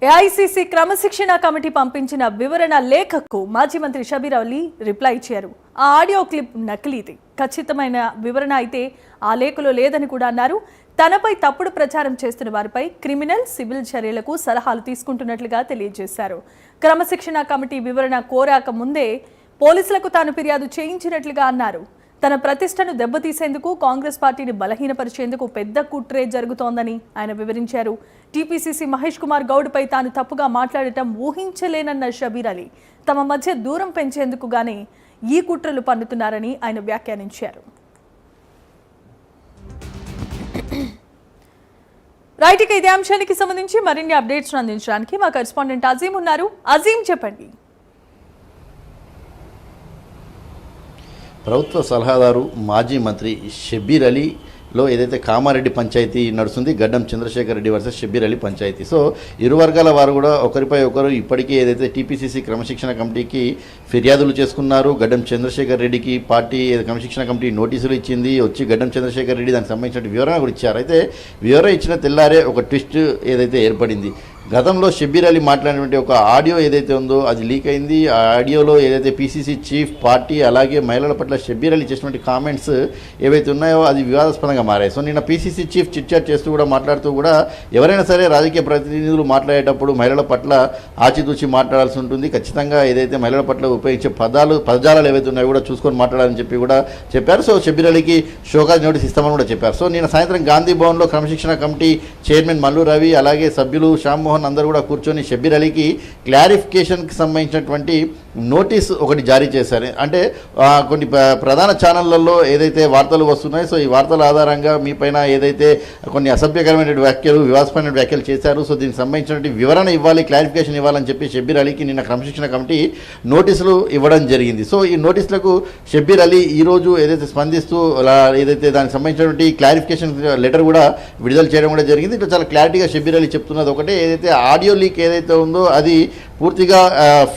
AICC క్రమశిక్షణ committee పంపించిన వివరణ లేఖకు మాజీ మంత్రి షబీర్ అలీ రిప్లై ఇచ్చారు. ఆ ఆడియో క్లిప్ నకిలీది, ఖచ్చితమైన వివరణ అయితే ఆ లేఖలో లేదని కూడా అన్నారు. తనపై తప్పుడు ప్రచారం చేస్తున్న వారిపై క్రిమినల్, సివిల్ చర్యలకు సలహాలు తీసుకుంటున్నట్లుగా తెలియజేశారు. క్రమశిక్షణ కమిటీ వివరణ కోరాక ముందే పోలీసులకు తాను ఫిర్యాదు చేయించినట్లుగా అన్నారు. తన ప్రతిష్టను దెబ్బతీసేందుకు, కాంగ్రెస్ పార్టీని బలహీనపరిచేందుకు పెద్ద కుట్రే జరుగుతోందని ఆయన వివరించారు. టీపీసీసీ మహేష్ కుమార్ గౌడ్పై తాను తప్పుగా మాట్లాడటం ఊహించలేనన్న షబీర్ అలీ తమ మధ్య దూరం పెంచేందుకు గానే ఈ కుట్రలు పన్నుతున్నారని ఆయన వ్యాఖ్యానించారు. రైట్, ఇక ఇదే అంశానికి సంబంధించి మరిన్ని అప్డేట్స్ అందించడానికి మా కరెస్పాండెంట్ అజీం ఉన్నారు. అజీం, చెప్పండి. ప్రభుత్వ సలహాదారు మాజీ మంత్రి షబీర్ అలీలో ఏదైతే కామారెడ్డి పంచాయతీ నడుస్తుంది, గడ్డం చంద్రశేఖర్ రెడ్డి వర్సెస్ షబీర్ అలీ పంచాయతీ. సో ఇరు వర్గాల వారు కూడా ఒకరిపై ఒకరు ఇప్పటికీ ఏదైతే టీపీసీసీ క్రమశిక్షణ కమిటీకి ఫిర్యాదులు చేసుకున్నారు. గడ్డం చంద్రశేఖర్ రెడ్డికి పార్టీ క్రమశిక్షణ కమిటీ నోటీసులు ఇచ్చింది. వచ్చి గడ్డం చంద్రశేఖర్ రెడ్డి దానికి సంబంధించిన వివరణ కూడా ఇచ్చారు. అయితే వివరణ ఇచ్చిన తెల్లారే ఒక ట్విస్ట్ ఏదైతే ఏర్పడింది. గతంలో షబీర్ అలీ మాట్లాడినటువంటి ఒక ఆడియో ఏదైతే ఉందో అది లీక్ అయింది. ఆ ఆడియోలో ఏదైతే పీసీసీ చీఫ్, పార్టీ అలాగే మహిళల పట్ల షబీర్ అలీ చేసినటువంటి కామెంట్స్ ఏవైతే ఉన్నాయో అది వివాదాస్పదంగా మారాయి. సో నిన్న పీసీసీ చీఫ్ చిట్చాట్ చేస్తూ కూడా మాట్లాడుతూ కూడా ఎవరైనా సరే రాజకీయ ప్రతినిధులు మాట్లాడేటప్పుడు మహిళల పట్ల ఆచితూచి మాట్లాడాల్సి ఉంటుంది. ఖచ్చితంగా ఏదైతే మహిళల పట్ల ఉపయోగించే పదజాలాలు ఏవైతే ఉన్నాయో కూడా చూసుకొని మాట్లాడాలని చెప్పి కూడా చెప్పారు. సో షబీర్ అలీకి షోకాజ్ నోటీస్ ఇస్తామని కూడా చెప్పారు. సో నిన్న సాయంత్రం గాంధీ భవన్లో క్రమశిక్షణ కమిటీ చైర్మన్ మల్లు రవి అలాగే సభ్యులు శ్యామ్మోహన్ అందరూ కూడా కూర్చొని షబీర్ అలీకి క్లారిఫికేషన్కి సంబంధించినటువంటి నోటీస్ ఒకటి జారీ చేశారు. అంటే కొన్ని ప్రధాన ఛానళ్లలో ఏదైతే వార్తలు వస్తున్నాయో సో ఈ వార్తల ఆధారంగా మీ పైన ఏదైతే కొన్ని అసభ్యకరమైన వ్యాఖ్యలు, వివాదమైన వ్యాఖ్యలు చేశారు. సో దీనికి సంబంధించినటువంటి వివరణ ఇవ్వాలి, క్లారిఫికేషన్ ఇవ్వాలని చెప్పి షబీర్ అలీకి నిన్న క్రమశిక్షణ కమిటీ నోటీసులు ఇవ్వడం జరిగింది. సో ఈ నోటీసులకు షబీర్ అలీ ఈరోజు ఏదైతే స్పందిస్తూ ఏదైతే దానికి సంబంధించినటువంటి క్లారిఫికేషన్ లెటర్ కూడా విడుదల చేయడం కూడా జరిగింది. ఇట్లా చాలా క్లారిటీగా షబీర్ అలీ చెప్తున్నది ఒకటే, ఏదైతే ఆడియో లీక్ ఏదైతే ఉందో అది పూర్తిగా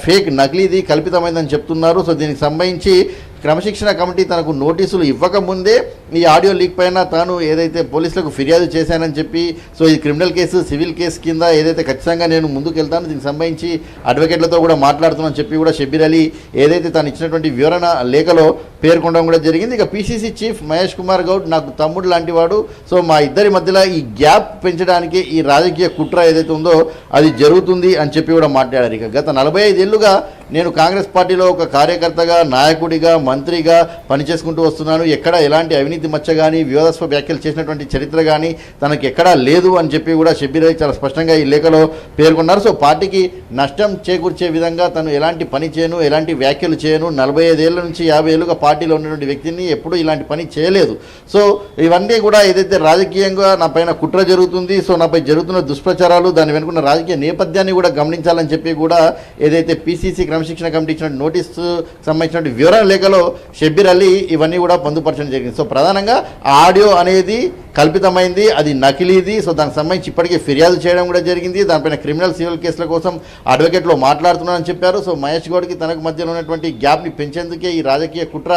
ఫేక్, నకిలీది, కల్పితమైందని చెప్తున్నారు. సో దీనికి సంబంధించి క్రమశిక్షణ కమిటీ తనకు నోటీసులు ఇవ్వకముందే ఈ ఆడియో లీక్ పైన తాను ఏదైతే పోలీసులకు ఫిర్యాదు చేశానని చెప్పి, సో ఇది క్రిమినల్ కేసు, సివిల్ కేసు కింద ఏదైతే ఖచ్చితంగా నేను ముందుకు వెళ్తాను, దీనికి సంబంధించి అడ్వకేట్లతో కూడా మాట్లాడుతున్నానని చెప్పి కూడా షబీర్ అలీ ఏదైతే తాను ఇచ్చినటువంటి వివరణ లేఖలో పేర్కొనడం కూడా జరిగింది. ఇక పీసీసీ చీఫ్ మహేష్ కుమార్ గౌడ్ నాకు తమ్ముడు లాంటి వాడు. సో మా ఇద్దరి మధ్యలో ఈ గ్యాప్ పెంచడానికి ఈ రాజకీయ కుట్ర ఏదైతే ఉందో అది జరుగుతుంది అని చెప్పి కూడా మాట్లాడారు. ఇక గత 45 ఏళ్లుగా నేను కాంగ్రెస్ పార్టీలో ఒక కార్యకర్తగా, నాయకుడిగా, మంత్రిగా పనిచేసుకుంటూ వస్తున్నాను. ఎక్కడ ఎలాంటి అవినీతి మచ్చ కానీ, వివాదాస్పద వ్యాఖ్యలు చేసినటువంటి చరిత్ర కానీ తనకు ఎక్కడా లేదు అని చెప్పి కూడా షబీర్ అలీ చాలా స్పష్టంగా ఈ లేఖలో పేర్కొన్నారు. సో పార్టీకి నష్టం చేకూర్చే విధంగా తను ఎలాంటి పని చేయను, ఎలాంటి వ్యాఖ్యలు చేయను. 45 ఏళ్ల నుంచి 50 ఏళ్ళుగా పార్టీలో ఉన్నటువంటి వ్యక్తిని ఎప్పుడూ ఇలాంటి పని చేయలేదు. సో ఇవన్నీ కూడా ఏదైతే రాజకీయంగా నా పైన కుట్ర జరుగుతుంది, సో నాపై జరుగుతున్న దుష్ప్రచారాలు, దాని వెనుకున్న రాజకీయ నేపథ్యాన్ని కూడా గమనించాలని చెప్పి కూడా ఏదైతే పీసీసీ క్రమశిక్షణ కమిటీ ఇచ్చిన నోటీసు సంబంధించిన వివరణ లేఖలో షబీర్ అలీ ఇవన్నీ కూడా పొందుపరచడం జరిగింది. సో ప్రధానంగా ఆడియో అనేది కల్పితమైంది, అది నకిలీది. సో దానికి సంబంధించి ఇప్పటికే ఫిర్యాదు చేయడం కూడా జరిగింది. దానిపైన క్రిమినల్, సివిల్ కేసుల కోసం అడ్వకేట్లో మాట్లాడుతున్నానని చెప్పారు. సో మహేష్ గౌడ్కి తనకు మధ్యలో ఉన్నటువంటి గ్యాప్ని పెంచేందుకే ఈ రాజకీయ కుట్ర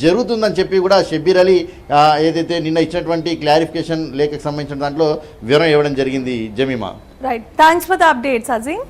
జరుగుతుందని చెప్పి కూడా షబీర్ అలీ ఏదైతే నిన్న ఇచ్చినటువంటి క్లారిఫికేషన్ లేఖకు సంబంధించిన దాంట్లో వివరణ ఇవ్వడం జరిగింది. Jemimah, right, thanks for the updates Azeem.